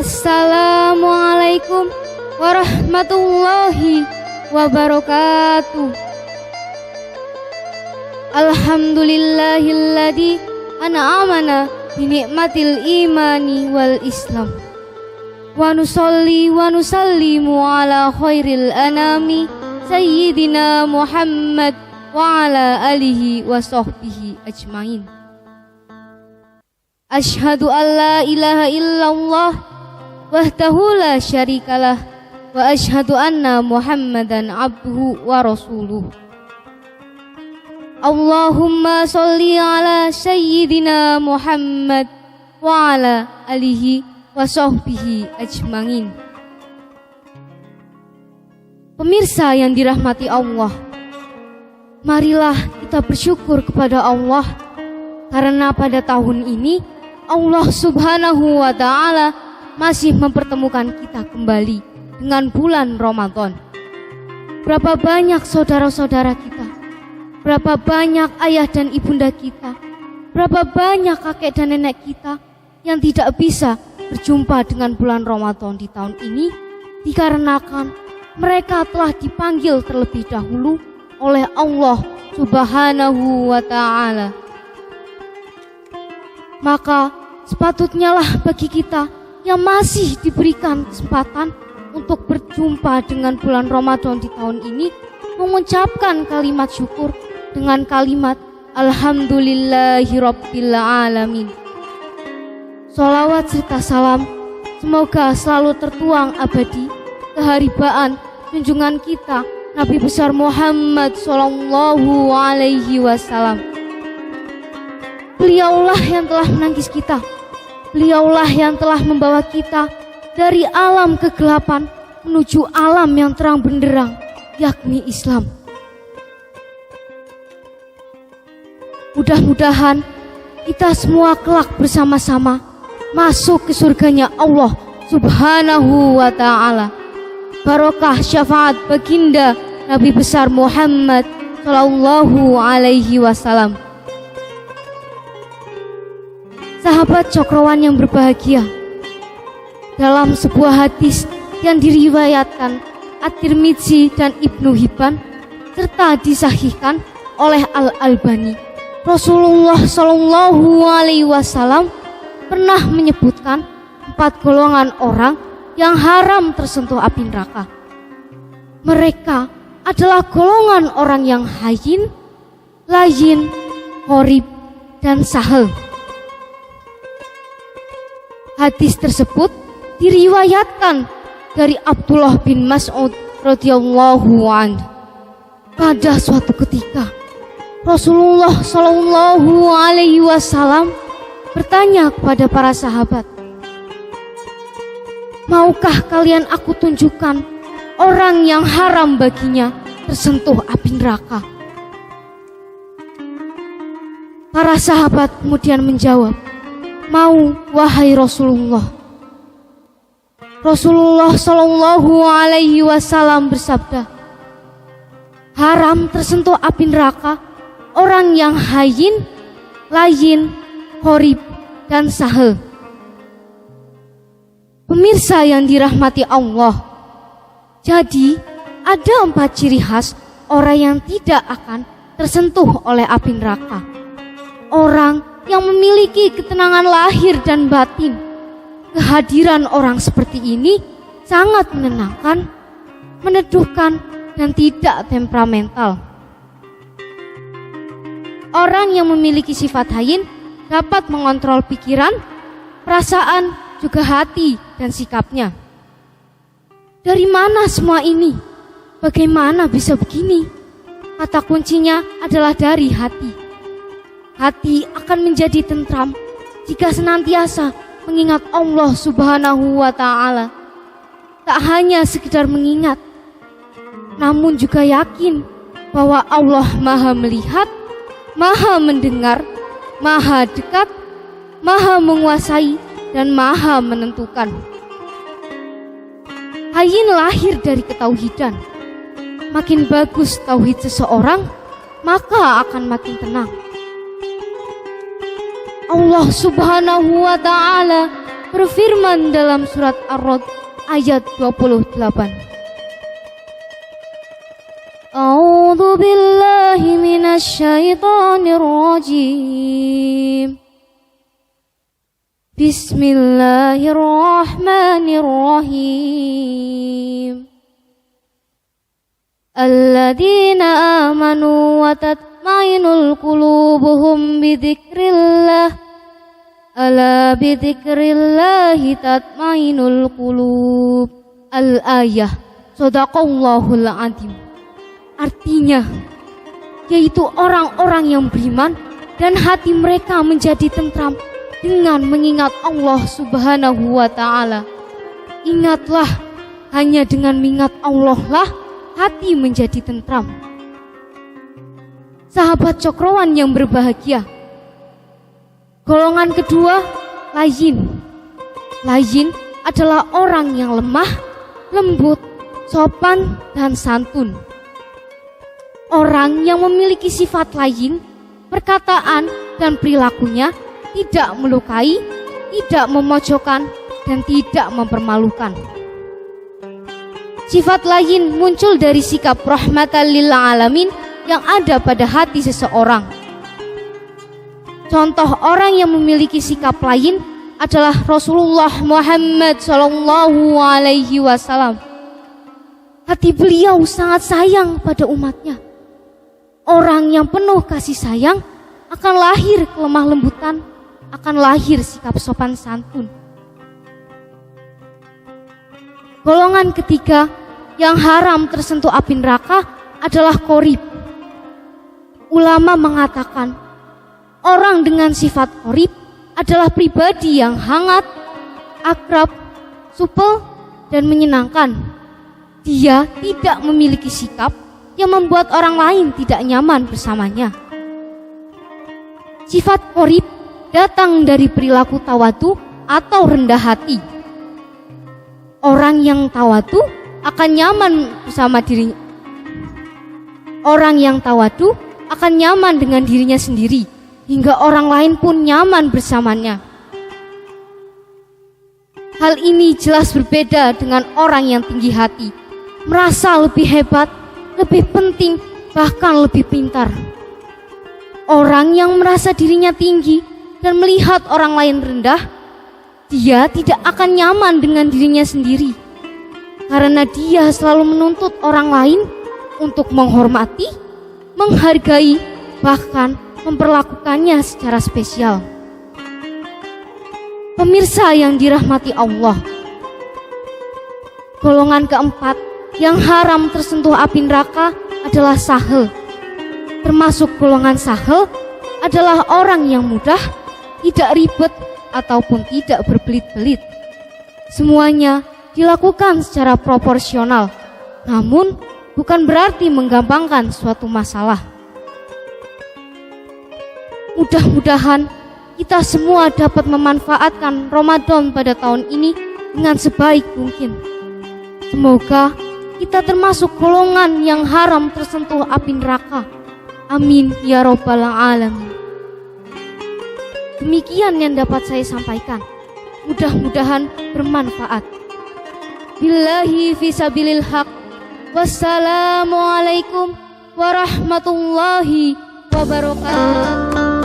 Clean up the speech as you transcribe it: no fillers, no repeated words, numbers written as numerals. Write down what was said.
Assalamualaikum warahmatullahi wabarakatuh. Alhamdulillahilladzi an'amana binikmatil imani wal islam. Wa nusalli wa nusallimu ala khairil anami sayyidina Muhammad wa ala alihi wa sahbihi ajmain. Asyhadu an la ilaha illallah wahdahu la syarikalah wa asyhadu anna Muhammadan abduhu wa rasuluh. Allahumma sholli ala sayyidina Muhammad wa ala alihi wa sahbihi ajmain. Pemirsa yang dirahmati Allah, marilah kita bersyukur kepada Allah karena pada tahun ini Allah Subhanahu wa ta'ala masih mempertemukan kita kembali dengan bulan Ramadan. Berapa banyak saudara-saudara kita, berapa banyak ayah dan ibunda kita, berapa banyak kakek dan nenek kita yang tidak bisa berjumpa dengan bulan Ramadan di tahun ini dikarenakan mereka telah dipanggil terlebih dahulu oleh Allah Subhanahu wa ta'ala. Maka sepatutnya lah bagi kita yang masih diberikan kesempatan untuk berjumpa dengan bulan Ramadan di tahun ini mengucapkan kalimat syukur dengan kalimat Alhamdulillahirabbil alamin. Sholawat serta salam semoga selalu tertuang abadi keharibaan junjungan kita Nabi besar Muhammad sallallahu alaihi wasallam. Beliaulah yang telah menangkis kita. Beliaulah yang telah membawa kita dari alam kegelapan menuju alam yang terang benderang, yakni Islam. Mudah-mudahan kita semua kelak bersama-sama masuk ke surganya Allah Subhanahu wa ta'ala. Barokah syafaat baginda Nabi besar Muhammad sallallahu alaihi wasallam. Sahabat Cokrowan yang berbahagia, dalam sebuah hadis yang diriwayatkan At-Tirmidzi dan Ibnu Hibban serta disahihkan oleh Al-Albani, Rasulullah Shallallahu Alaihi Wasallam pernah menyebutkan 4 golongan orang yang haram tersentuh api neraka. Mereka adalah golongan orang yang hayyin, layyin, qorib, dan sahal. Hadis tersebut diriwayatkan dari Abdullah bin Mas'ud radhiyallahu anhu. Pada suatu ketika Rasulullah Shallallahu Alaihi Wasallam bertanya kepada para sahabat, maukah kalian aku tunjukkan orang yang haram baginya tersentuh api neraka? Para sahabat kemudian menjawab, mau wahai Rasulullah. Rasulullah Shallallahu Alaihi Wasallam bersabda, haram tersentuh api neraka orang yang hayyin, layyin, qorib, dan sahal. Pemirsa yang dirahmati Allah, jadi ada 4 ciri khas orang yang tidak akan tersentuh oleh api neraka. Orang yang memiliki ketenangan lahir dan batin. Kehadiran orang seperti ini sangat menenangkan, meneduhkan, dan tidak temperamental. Orang yang memiliki sifat hayyin dapat mengontrol pikiran, perasaan, juga hati dan sikapnya. Dari mana semua ini? Bagaimana bisa begini? Kata kuncinya adalah dari hati. Hati akan menjadi tentram jika senantiasa mengingat Allah Subhanahu wa Ta'ala. Tak hanya sekedar mengingat, namun juga yakin bahwa Allah Maha melihat, Maha mendengar, Maha dekat, Maha menguasai, dan Maha menentukan. Hayyin lahir dari ketauhidan. Makin bagus tauhid seseorang, maka akan makin tenang. Allah Subhanahu wa Ta'ala berfirman dalam surat Ar-Ra'd ayat 28. A'udzu billahi minasy syaithanir rajim. Bismillahirrahmanirrahim. Alladzina amanu wa tatmainul qulubuhum bidzikrillah. Ala bidzikrillahi tatmainul qulub. Al-ayah. Shadaqallahul adzim. Artinya, yaitu orang-orang yang beriman dan hati mereka menjadi tentram dengan mengingat Allah Subhanahu wa Ta'ala. Ingatlah, hanya dengan mengingat Allah lah hati menjadi tentram. Sahabat cokrowan yang berbahagia, golongan kedua, layyin. Layyin adalah orang yang lemah, lembut, sopan, dan santun. Orang yang memiliki sifat layyin, perkataan dan perilakunya tidak melukai, tidak memojokkan, dan tidak mempermalukan. Sifat layyin muncul dari sikap rahmatan lil alamin yang ada pada hati seseorang. Contoh orang yang memiliki sikap layyin adalah Rasulullah Muhammad SAW. Hati beliau sangat sayang pada umatnya. Orang yang penuh kasih sayang akan lahir kelemah lembutan, akan lahir sikap sopan santun. Golongan ketiga yang haram tersentuh api neraka adalah qorib. Ulama mengatakan, orang dengan sifat qorib adalah pribadi yang hangat, akrab, supel, dan menyenangkan. Dia tidak memiliki sikap yang membuat orang lain tidak nyaman bersamanya. Sifat qorib datang dari perilaku tawadu atau rendah hati. Orang yang tawadu akan nyaman bersama dirinya. Orang yang tawadu akan nyaman dengan dirinya sendiri, hingga orang lain pun nyaman bersamanya. Hal ini jelas berbeda dengan orang yang tinggi hati, merasa lebih hebat, lebih penting, bahkan lebih pintar. Orang yang merasa dirinya tinggi dan melihat orang lain rendah, dia tidak akan nyaman dengan dirinya sendiri, karena dia selalu menuntut orang lain untuk menghormati, menghargai, bahkan memperlakukannya secara spesial. Pemirsa yang dirahmati Allah, golongan keempat yang haram tersentuh api neraka adalah sahel. Termasuk golongan sahel adalah orang yang mudah, tidak ribet, ataupun tidak berbelit-belit. Semuanya dilakukan secara proporsional, namun bukan berarti menggampangkan suatu masalah. Mudah-mudahan kita semua dapat memanfaatkan Ramadan pada tahun ini dengan sebaik mungkin. Semoga kita termasuk golongan yang haram tersentuh api neraka. Amin ya robbal alamin. Demikian yang dapat saya sampaikan. Mudah-mudahan bermanfaat. Billahi fisabilil haq. Wassalamualaikum warahmatullahi wabarakatuh.